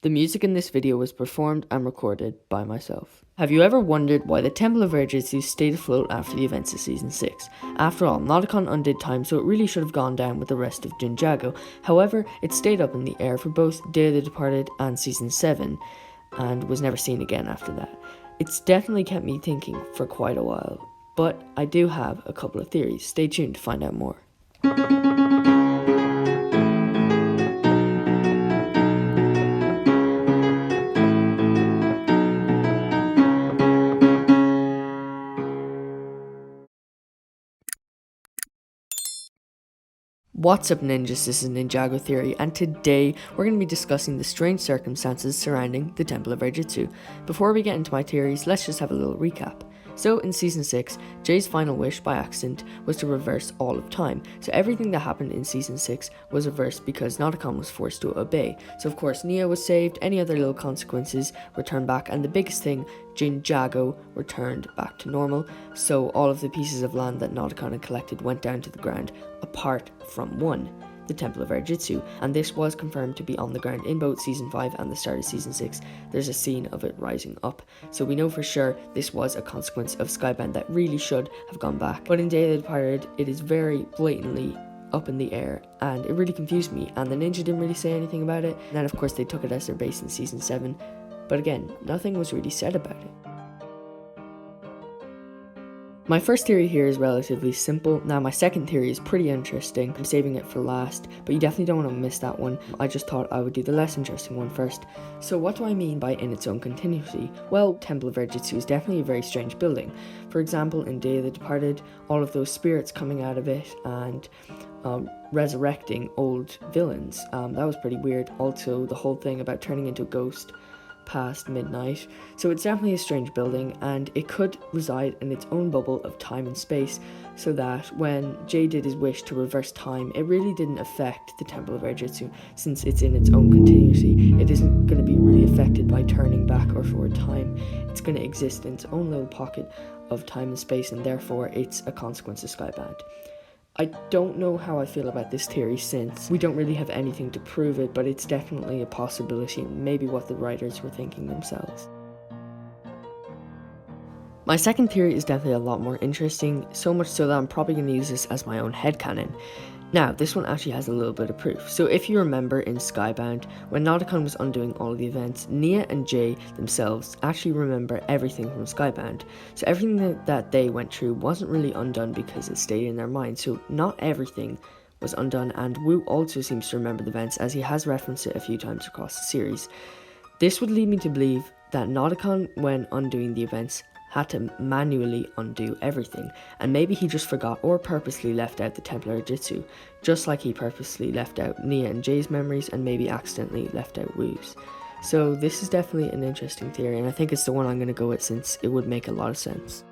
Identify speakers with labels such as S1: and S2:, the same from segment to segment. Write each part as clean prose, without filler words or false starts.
S1: The music in this video was performed and recorded by myself. Have you ever wondered why the Temple of Airjitzu stayed afloat after the events of Season 6? After all, Nauticon undid time, so it really should have gone down with the rest of Ninjago. However, it stayed up in the air for both Day of the Departed and Season 7, and was never seen again after that. It's definitely kept me thinking for quite a while, but I do have a couple of theories. Stay tuned to find out more. What's up ninjas, this is Ninjago Theory, and today we're going to be discussing the strange circumstances surrounding the Temple of Airjitzu. Before we get into my theories, let's just have a little recap. So in Season 6, Jay's final wish by accident was to reverse all of time. So everything that happened in Season 6 was reversed because Nauticon was forced to obey. So of course Nia was saved, any other little consequences were turned back, and the biggest thing, Ninjago returned back to normal. So all of the pieces of land that Nauticon had collected went down to the ground, apart from one, the Temple of Airjitzu, and this was confirmed to be on the ground in both Season 5 and the start of Season 6. There's a scene of it rising up, so we know for sure this was a consequence of Skybound that really should have gone back. But in Day of the Departed, it is very blatantly up in the air, and it really confused me, and the ninja didn't really say anything about it. And then of course they took it as their base in Season 7, but again, nothing was really said about it. My first theory here is relatively simple. Now my second theory is pretty interesting. I'm saving it for last, but you definitely don't want to miss that one. I just thought I would do the less interesting one first. So what do I mean by in its own continuity? Well, Temple of Airjitzu is definitely a very strange building. For example, in Day of the Departed, all of those spirits coming out of it and resurrecting old villains, that was pretty weird. Also, the whole thing about turning into a ghost past midnight. So it's definitely a strange building, and it could reside in its own bubble of time and space, so that when Jay did his wish to reverse time, it really didn't affect the Temple of Airjitzu, since it's in its own continuity. It isn't going to be really affected by turning back or forward time. It's going to exist in its own little pocket of time and space, and therefore it's a consequence of Skybound. I don't know how I feel about this theory, since we don't really have anything to prove it, but it's definitely a possibility, and maybe what the writers were thinking themselves. My second theory is definitely a lot more interesting, so much so that I'm probably going to use this as my own headcanon. Now, this one actually has a little bit of proof. So if you remember in Skybound, when Nauticon was undoing all of the events, Nia and Jay themselves actually remember everything from Skybound. So everything that they went through wasn't really undone because it stayed in their mind. So not everything was undone, and Wu also seems to remember the events, as he has referenced it a few times across the series. This would lead me to believe that Nauticon, when undoing the events, had to manually undo everything, and maybe he just forgot or purposely left out the Temple of Airjitzu, just like he purposely left out Nia and Jay's memories and maybe accidentally left out Wu's. So this is definitely an interesting theory, and I think it's the one I'm going to go with, since it would make a lot of sense.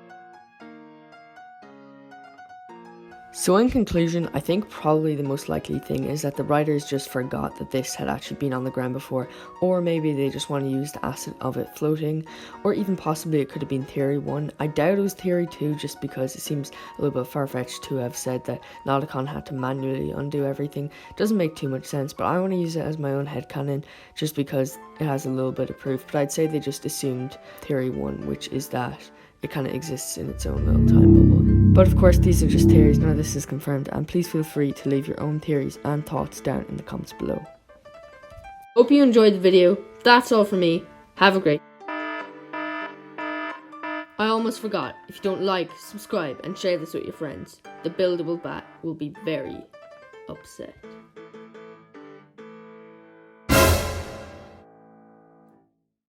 S1: So in conclusion, I think probably the most likely thing is that the writers just forgot that this had actually been on the ground before, or maybe they just want to use the asset of it floating, or even possibly it could have been theory 1. I doubt it was theory 2, just because it seems a little bit far-fetched to have said that Nauticon had to manually undo everything. It doesn't make too much sense, but I want to use it as my own headcanon just because it has a little bit of proof. But I'd say they just assumed theory 1, which is that it kind of exists in its own little time bubble. But of course, these are just theories, none of this is confirmed, and please feel free to leave your own theories and thoughts down in the comments below. Hope you enjoyed the video. That's all from me. Have a great. I almost forgot, if you don't like, subscribe and share this with your friends, the buildable bat will be very upset.